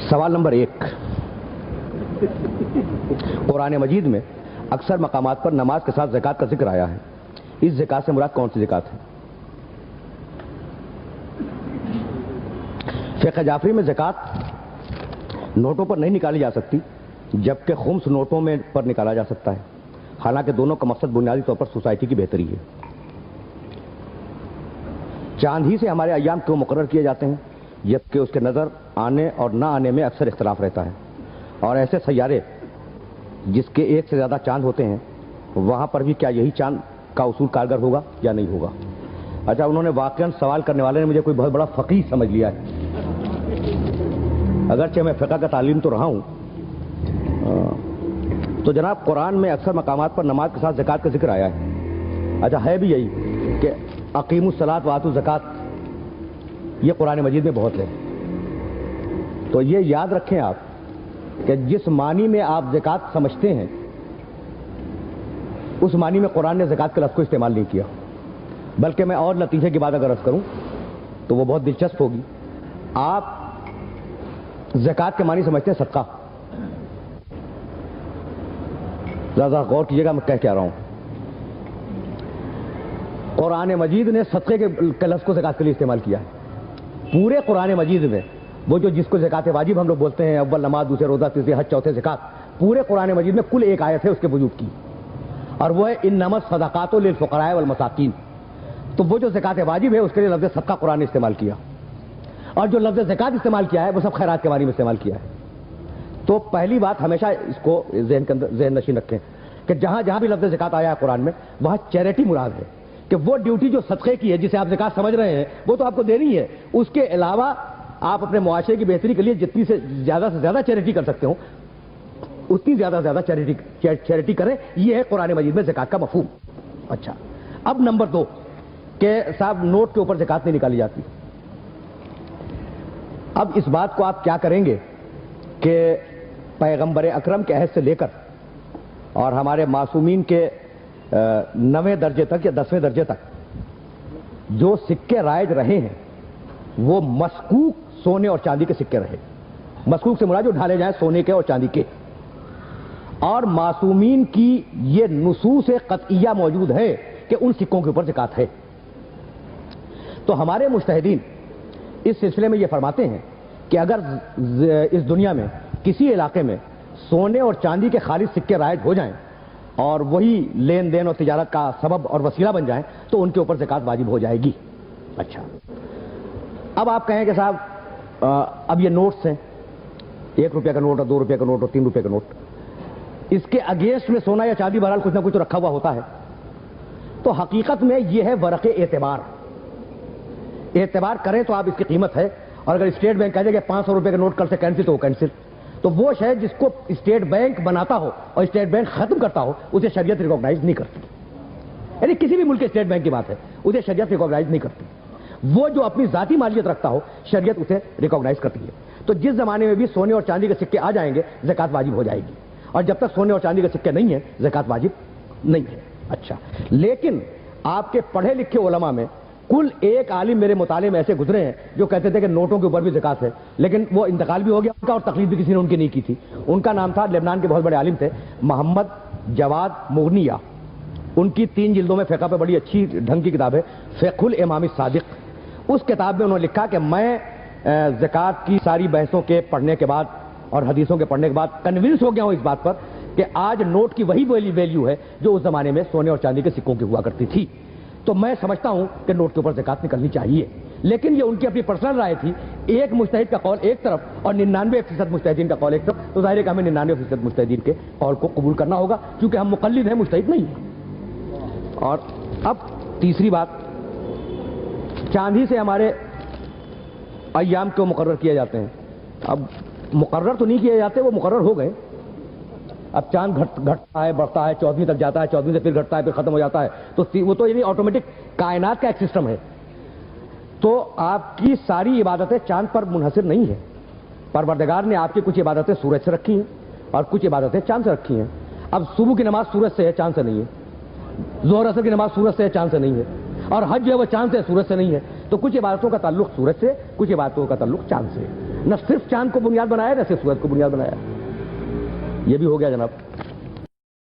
سوال نمبر 1، قرآن مجید میں اکثر مقامات پر نماز کے ساتھ زکوٰۃ کا ذکر آیا ہے، اس زکوٰۃ سے مراد کون سی زکوٰۃ ہے؟ فقہ جعفری میں زکوٰۃ نوٹوں پر نہیں نکالی جا سکتی، جبکہ خمس نوٹوں میں پر نکالا جا سکتا ہے، حالانکہ دونوں کا مقصد بنیادی طور پر سوسائٹی کی بہتری ہے۔ چاند ہی سے ہمارے ایام کیوں مقرر کیے جاتے ہیں، جبکہ اس کے نظر آنے اور نہ آنے میں اکثر اختلاف رہتا ہے، اور ایسے سیارے جس کے ایک سے زیادہ چاند ہوتے ہیں وہاں پر بھی کیا یہی چاند کا اصول کارگر ہوگا یا نہیں ہوگا؟ اچھا، انہوں نے واقعاً سوال کرنے والے نے مجھے کوئی بہت بڑا فقیہ سمجھ لیا ہے، اگرچہ میں فقہ کا تعلیم تو رہا ہوں۔ تو جناب، قرآن میں اکثر مقامات پر نماز کے ساتھ زکوٰۃ کا ذکر آیا ہے، اچھا ہے بھی یہی کہ اقیموا الصلاۃ وآتوا الزکاۃ، یہ قرآن مجید میں بہت ہے۔ تو یہ یاد رکھیں آپ کہ جس معنی میں آپ زکوٰۃ سمجھتے ہیں اس معنی میں قرآن نے زکوٰۃ کے لفظ کو استعمال نہیں کیا، بلکہ میں اور لطیفے کی بات اگر عرض کروں تو وہ بہت دلچسپ ہوگی۔ آپ زکوٰۃ کے معنی سمجھتے ہیں صدقہ، ذرا غور کیجیے گا میں کہہ رہا ہوں۔ قرآن مجید نے صدقے کے لفظ کو زکوٰۃ کے لیے استعمال کیا ہے، پورے قرآن مجید میں وہ جو جس کو زکوٰۃ واجب ہم لوگ بولتے ہیں، اول نماز، دوسرے روزہ، تیسرے حج، چوتھے زکوٰۃ، پورے قرآن مجید میں کل ایک آیت ہے اس کے وجوب کی، اور وہ ہے انما الصدقات للفقراء والمساکین۔ تو وہ جو زکوٰۃ واجب ہے اس کے لیے لفظ صدقہ قرآن نے استعمال کیا، اور جو لفظ زکوٰۃ استعمال کیا ہے وہ سب خیرات کے معنی میں استعمال کیا ہے۔ تو پہلی بات ہمیشہ اس کو ذہن کے اندر ذہن نشین رکھیں کہ جہاں جہاں بھی لفظ زکوٰۃ آیا ہے قرآن میں وہاں چیریٹی مراد ہے، کہ وہ ڈیوٹی جو صدقے کی ہے جسے آپ زکوٰۃ سمجھ رہے ہیں وہ تو آپ کو دینی ہے، اس کے علاوہ آپ اپنے معاشرے کی بہتری کے لیے جتنی سے زیادہ چیریٹی کر سکتے ہو اتنی زیادہ سے زیادہ چیریٹی کریں، یہ ہے قرآن مجید میں زکوٰۃ کا مفہوم۔ اچھا، اب نمبر 2 کہ صاحب نوٹ کے اوپر زکوٰۃ نہیں نکالی جاتی۔ اب اس بات کو آپ کیا کریں گے کہ پیغمبر اکرم کے عہد سے لے کر اور ہمارے معصومین کے 9ویں درجے تک یا 10ویں درجے تک جو سکے رائج رہے ہیں وہ مسکوک سونے اور چاندی کے سکے رہے۔ مسکوک سے مراد جو ڈھالے جائیں سونے کے اور چاندی کے، اور معصومین کی یہ نصوص قطعیہ موجود ہے کہ ان سکوں کے اوپر زکوٰۃ ہے۔ تو ہمارے مجتہدین اس سلسلے میں یہ فرماتے ہیں کہ اگر اس دنیا میں کسی علاقے میں سونے اور چاندی کے خالص سکے رائج ہو جائیں اور وہی لین دین اور تجارت کا سبب اور وسیلہ بن جائیں تو ان کے اوپر زکوٰۃ واجب ہو جائے گی۔ اچھا، اب آپ کہیں کہ صاحب اب یہ نوٹس ہیں، 1 روپے کا نوٹ اور 2 روپے کا نوٹ اور 3 روپے کا نوٹ، اس کے اگینسٹ میں سونا یا چاندی بہرحال کچھ نہ کچھ تو رکھا ہوا ہوتا ہے۔ تو حقیقت میں یہ ہے ورق اعتبار کریں تو آپ اس کی قیمت ہے، اور اگر اسٹیٹ بینک کہہ دے کہ 500 روپے کا نوٹ کل سے کینسل تو وہ کینسل۔ تو وہ شے جس کو اسٹیٹ بینک بناتا ہو اور اسٹیٹ بینک ختم کرتا ہو اسے شریعت ریکگنائز نہیں کرتی، یعنی کسی بھی ملک کے اسٹیٹ بینک کی بات ہے، اسے شریعت ریکگنائز نہیں کرتی۔ وہ جو اپنی ذاتی مالیت رکھتا ہو شریعت اسے ریکگنائز کرتی ہے۔ تو جس زمانے میں بھی سونے اور چاندی کے سکے آ جائیں گے زکوٰۃ واجب ہو جائے گی، اور جب تک سونے اور چاندی کے سکے نہیں ہیں زکوٰۃ واجب نہیں ہے۔ اچھا، لیکن آپ کے پڑھے لکھے علماء میں کل ایک عالم میرے مطالعے میں ایسے گزرے ہیں جو کہتے تھے کہ نوٹوں کے اوپر بھی زکوٰۃ ہے، لیکن وہ انتقال بھی ہو گیا ان کا اور تقلید بھی کسی نے ان کی نہیں کی تھی۔ ان کا نام تھا، لبنان کے بہت بڑے عالم تھے، محمد جواد مغنیہ۔ ان کی 3 جلدوں میں فقہ پہ بڑی اچھی ڈھنگ کی کتاب ہے، فقہ الامام الصادق۔ اس کتاب میں انہوں نے لکھا کہ میں زکوٰۃ کی ساری بحثوں کے پڑھنے کے بعد اور حدیثوں کے پڑھنے کے بعد کنونس ہو گیا ہوں اس بات پر کہ آج نوٹ کی وہی ویلیو ہے جو اس زمانے میں سونے اور چاندی کے سکوں کی ہوا کرتی تھی۔ تو میں سمجھتا ہوں کہ نوٹ کے اوپر زکوٰۃ نکلنی چاہیے، لیکن یہ ان کی اپنی پرسنل رائے تھی۔ ایک مجتہد کا قول ایک طرف اور 99% مجتہدین کا قول ایک طرف، تو ظاہر ہے کہ ہمیں 99% مجتہدین کے قول کو قبول کرنا ہوگا کیونکہ ہم مقلد ہیں، مجتہد نہیں ہیں۔ اور اب تیسری بات، چاندی سے ہمارے ایام کیوں مقرر کیے جاتے ہیں؟ اب مقرر تو نہیں کیے جاتے، وہ مقرر ہو گئے۔ اب چاند گھٹتا ہے، بڑھتا ہے، 14ویں تک جاتا ہے، 14ویں سے پھر گھٹتا ہے، پھر ختم ہو جاتا ہے، تو وہ تو یعنی آٹومیٹک کائنات کا ایک سسٹم ہے۔ تو آپ کی ساری عبادتیں چاند پر منحصر نہیں ہیں، پروردگار نے آپ کی کچھ عبادتیں سورج سے رکھی ہیں اور کچھ عبادتیں چاند سے رکھی ہیں۔ اب صبح کی نماز سورج سے ہے، چاند سے نہیں ہے، ظہر عصر کی نماز سورج سے ہے، چاند سے نہیں ہے، اور حج جو ہے وہ چاند سے، سورج سے نہیں ہے۔ تو کچھ عبادتوں کا تعلق سورج سے، کچھ عبادتوں کا تعلق چاند سے۔ نہ صرف چاند کو بنیاد بنایا نہ صرف سورج کو بنیاد بنایا. یہ بھی ہو گیا جناب.